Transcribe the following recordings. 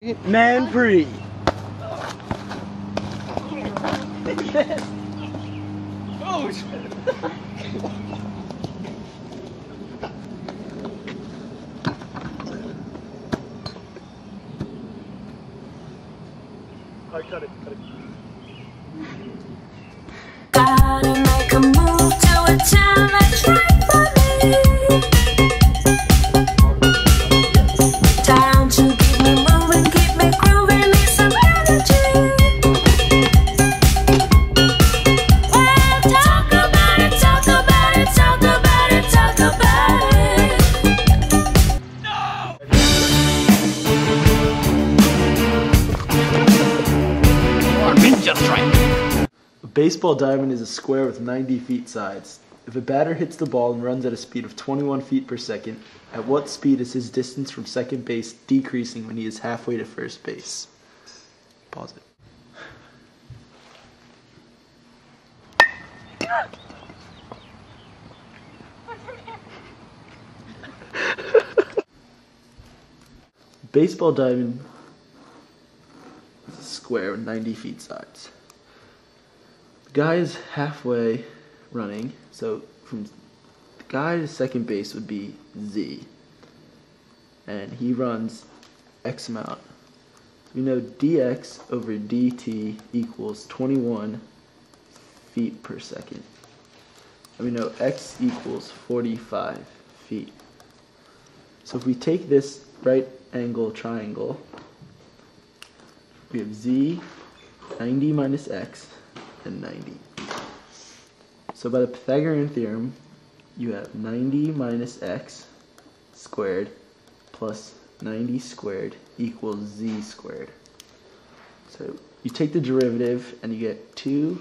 Man free. Oh shit. Cut it. Gotta make a move to a town that's right for me. Time to keep me moving, keep me grooving, need some energy. Well, talk about it, talk about it, talk about it, talk about it. No! Just right. A baseball diamond is a square with 90 feet sides. If a batter hits the ball and runs at a speed of 21 feet per second, at what speed is his distance from second base decreasing when he is halfway to first base? Pause it. Baseball diamond is a square with 90 feet sides. The guy is halfway running, so from the guy to second base would be Z, and he runs X amount. We know dx over dt equals 21 feet per second, and we know x equals 45 feet. So if we take this right angle triangle, we have z, 90 minus x, and 90. So by the Pythagorean theorem, you have 90 minus x squared plus 90 squared equals z squared. So you take the derivative and you get 2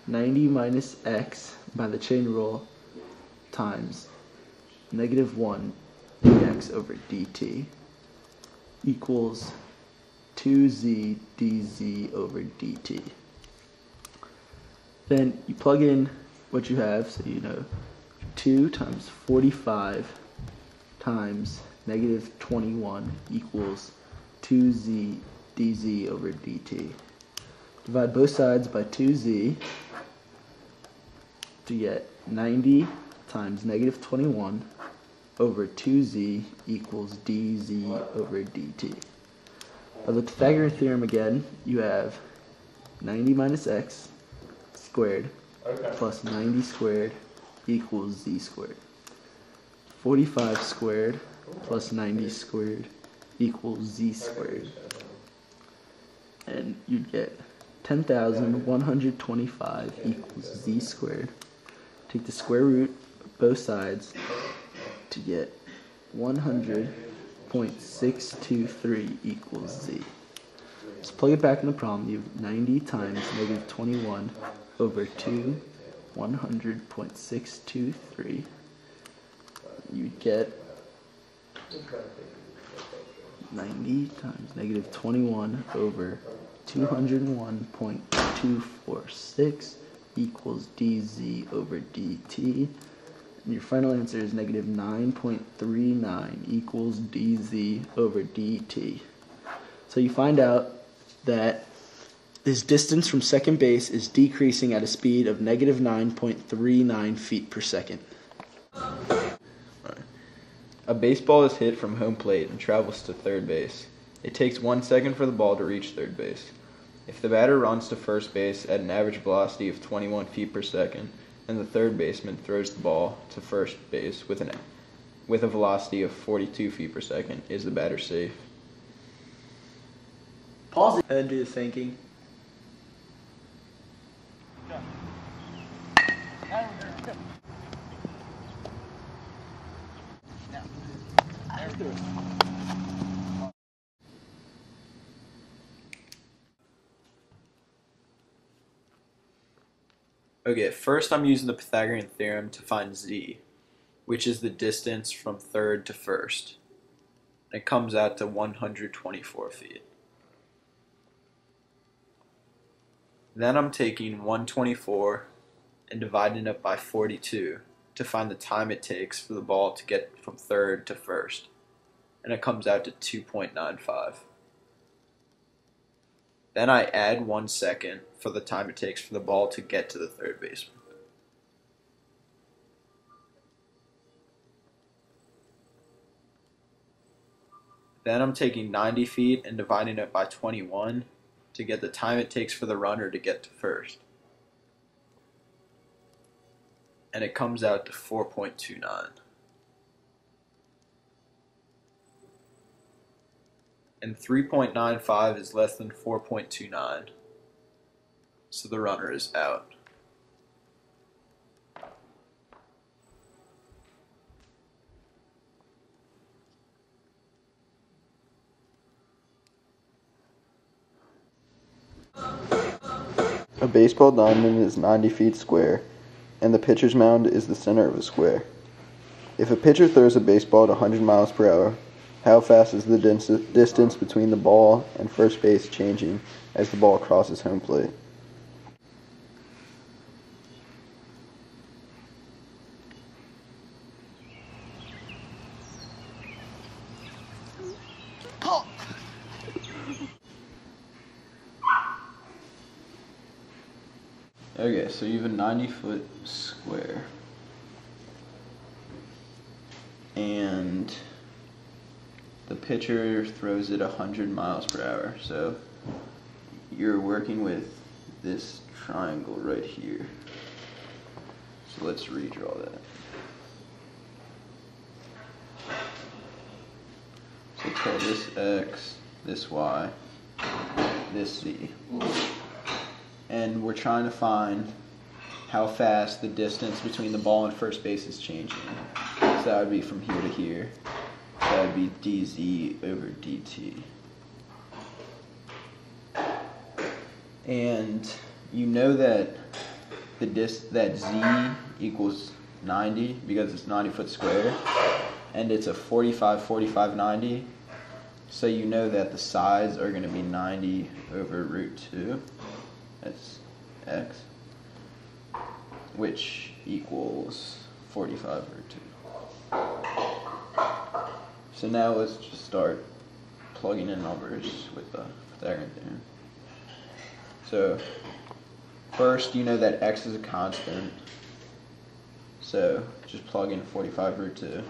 90 minus x by the chain rule times -1 dx over dt equals 2z dz over dt. Then you plug in what you have, so you know 2 times 45 times -21 equals 2z dz over dt. Divide both sides by 2z to get 90 times -21 over 2z equals dz over dt. By the Pythagorean theorem again, you have 90 minus x squared plus 90 squared equals z squared. 45 squared plus 90 squared equals z squared. And you'd get 10,125 equals z squared. Take the square root of both sides to get 100.623 equals z. Let's plug it back in the problem. You have 90 times -21 over 2, 100.623. You'd get 90 times -21 over 201.246 equals dz over dt. And your final answer is -9.39 equals dz over dt. So you find out that his distance from second base is decreasing at a speed of -9.39 feet per second. A baseball is hit from home plate and travels to third base. It takes 1 second for the ball to reach third base. If the batter runs to first base at an average velocity of 21 feet per second, and the third baseman throws the ball to first base with a velocity of 42 feet per second, is the batter safe? Pause it and do the thinking. Okay, first I'm using the Pythagorean theorem to find z, which is the distance from third to first. It comes out to 124 feet. Then I'm taking 124 and dividing it by 42 to find the time it takes for the ball to get from third to first. And it comes out to 2.95. Then I add 1 second for the time it takes for the ball to get to the third baseman. Then I'm taking 90 feet and dividing it by 21 to get the time it takes for the runner to get to first. And it comes out to 4.29. And 3.95 is less than 4.29. So the runner is out. A baseball diamond is 90 feet square, and the pitcher's mound is the center of a square. If a pitcher throws a baseball at 100 miles per hour, how fast is the distance between the ball and first base changing as the ball crosses home plate? Okay, so you have a 90-foot square. And the pitcher throws it 100 miles per hour. So you're working with this triangle right here. So let's redraw that. So let's call this X, this Y, this Z. And we're trying to find how fast the distance between the ball and first base is changing. So that would be from here to here. That would be dz over dt. And you know that that z equals 90 because it's 90-foot square, and it's a 45, 45, 90. So you know that the sides are going to be 90 over root 2. That's x, which equals 45 over 2. So now let's just start plugging in numbers with Pythagorean theorem. So first, you know that x is a constant, so just plug in 45 root 2.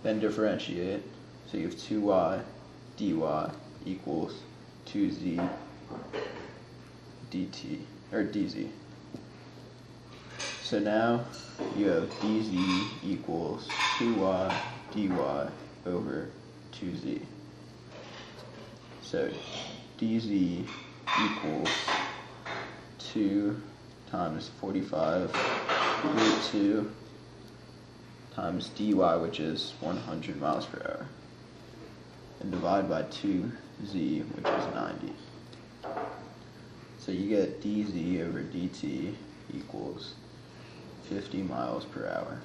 Then differentiate, so you have 2y dy equals 2z dt, or dz. So now you have dz equals 2y dy over 2z. So dz equals 2 times 45 root 2 times dy, which is 100 miles per hour, and divide by 2z, which is 90. So you get dz over dt equals 50 miles per hour.